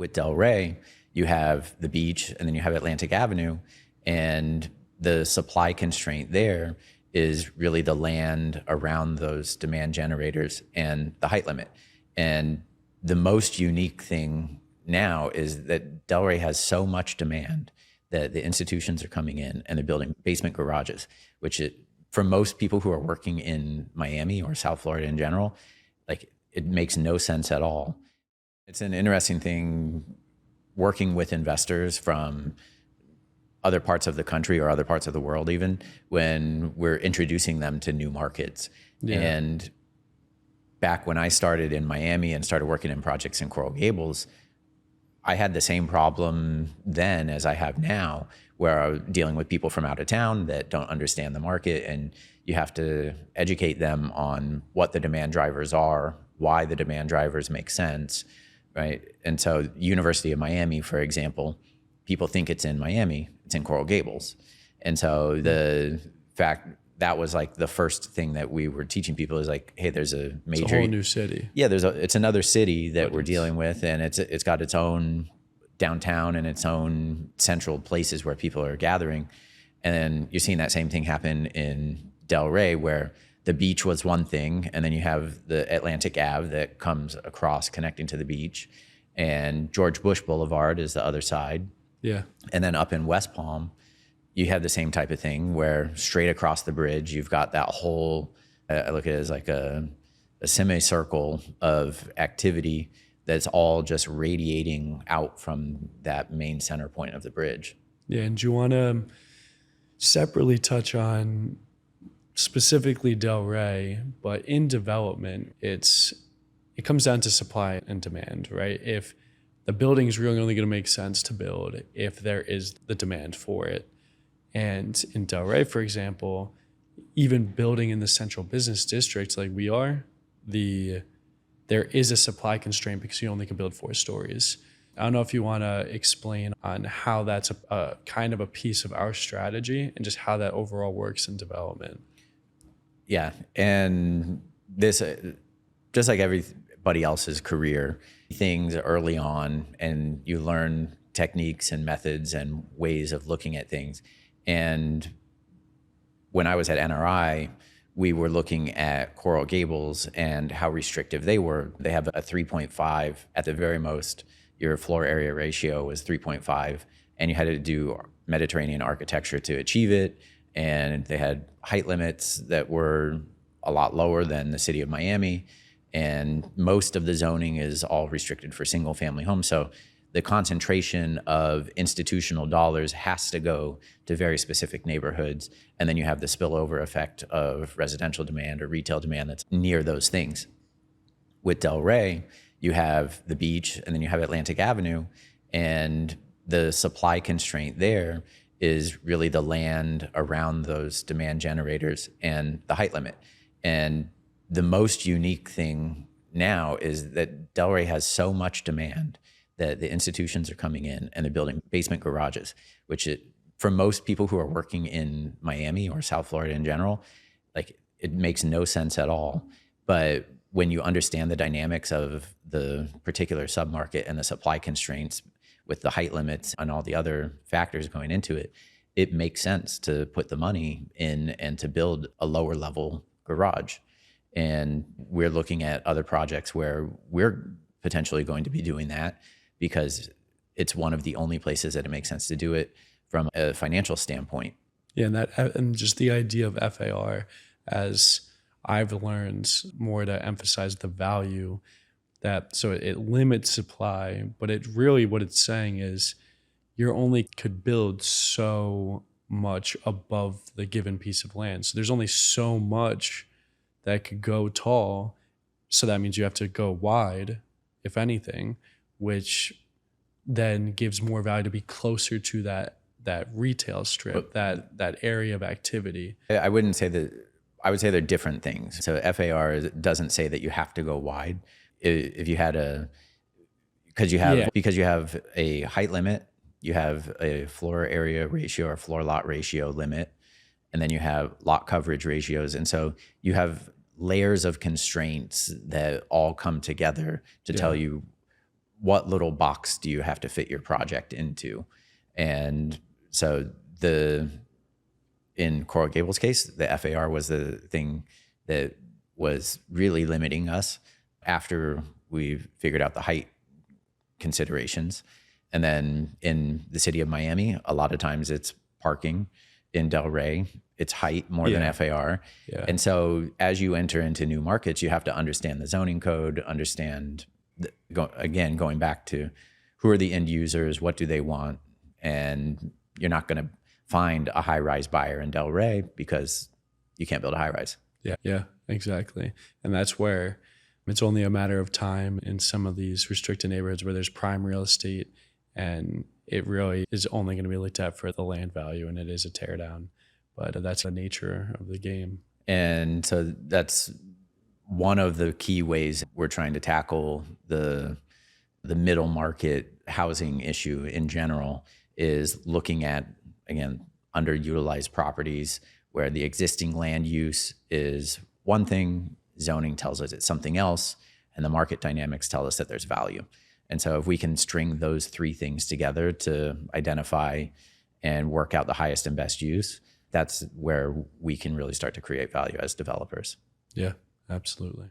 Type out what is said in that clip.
With Delray, you have the beach and then you have Atlantic Avenue, and the supply constraint there is really the land around those demand generators and the height limit. And the most unique thing now is that Delray has so much demand that the institutions are coming in and they're building basement garages, which for most people who are working in Miami or South Florida in general, like it makes no sense at all. It's an interesting thing working with investors from other parts of the country or other parts of the world, even when we're introducing them to new markets. Yeah. And back when I started in Miami and started working in projects in Coral Gables, I had the same problem then as I have now, where I'm dealing with people from out of town that don't understand the market, and you have to educate them on what the demand drivers are, why the demand drivers make sense, right? And so University of Miami, for example, people think it's in Miami, it's in Coral Gables. And so the fact that was like the first thing that we were teaching people is like, hey, there's a major, it's a whole new city. Yeah, it's another city that we're dealing with, and it's got its own downtown and its own central places where people are gathering. And then you're seeing that same thing happen in Delray, where the beach was one thing, and then you have the Atlantic Ave that comes across connecting to the beach, and George Bush Boulevard is the other side. Yeah. And then up in West Palm, you have the same type of thing where straight across the bridge, you've got that whole, I look at it as like a semicircle of activity that's all just radiating out from that main center point of the bridge. Yeah, and do you want to separately touch on specifically Delray, but in development, it comes down to supply and demand, right? If the building is really only going to make sense to build if there is the demand for it. And in Delray, for example, even building in the central business district like we are, there is a supply constraint because you only can build 4 stories. I don't know if you want to explain on how that's a kind of a piece of our strategy and just how that overall works in development. Yeah, and this, just like everybody else's career, things early on, and you learn techniques and methods and ways of looking at things. And when I was at NRI, we were looking at Coral Gables and how restrictive they were. They have a 3.5 at the very most. Your floor area ratio was 3.5, and you had to do Mediterranean architecture to achieve it. And they had height limits that were a lot lower than the city of Miami. And most of the zoning is all restricted for single family homes. So the concentration of institutional dollars has to go to very specific neighborhoods. And then you have the spillover effect of residential demand or retail demand that's near those things. With Delray, you have the beach and then you have Atlantic Avenue, and the supply constraint there is really the land around those demand generators and the height limit. And the most unique thing now is that Delray has so much demand that the institutions are coming in and they're building basement garages, which for most people who are working in Miami or South Florida in general, like it makes no sense at all. But when you understand the dynamics of the particular submarket and the supply constraints with the height limits and all the other factors going into it, it makes sense to put the money in and to build a lower level garage. And we're looking at other projects where we're potentially going to be doing that because it's one of the only places that it makes sense to do it from a financial standpoint. Yeah, and just the idea of FAR, as I've learned more to emphasize the value that, so it limits supply, but it really, what it's saying is you only could build so much above the given piece of land. So there's only so much that could go tall. So that means you have to go wide, if anything, which then gives more value to be closer to that retail strip, that area of activity. I wouldn't say that. I would say they're different things. So FAR doesn't say that you have to go wide. If you had because you have a height limit, you have a floor area ratio or floor lot ratio limit, and then you have lot coverage ratios. And so you have layers of constraints that all come together to tell you what little box do you have to fit your project into? And so in Coral Gables case, the FAR was the thing that was really limiting us after we figured out the height considerations. And then in the city of Miami, a lot of times it's parking. In Delray, it's height more than FAR. Yeah. And so as you enter into new markets, you have to understand the zoning code, understand, going back to who are the end users, what do they want? And you're not going to find a high-rise buyer in Delray because you can't build a high-rise. Yeah, exactly. And that's where it's only a matter of time in some of these restricted neighborhoods where there's prime real estate, and it really is only going to be looked at for the land value, and it is a tear down. But that's the nature of the game. And so that's one of the key ways we're trying to tackle the middle market housing issue in general is looking at, again, underutilized properties where the existing land use is one thing, zoning tells us it's something else, and the market dynamics tell us that there's value. And so if we can string those three things together to identify and work out the highest and best use, that's where we can really start to create value as developers. Yeah, absolutely.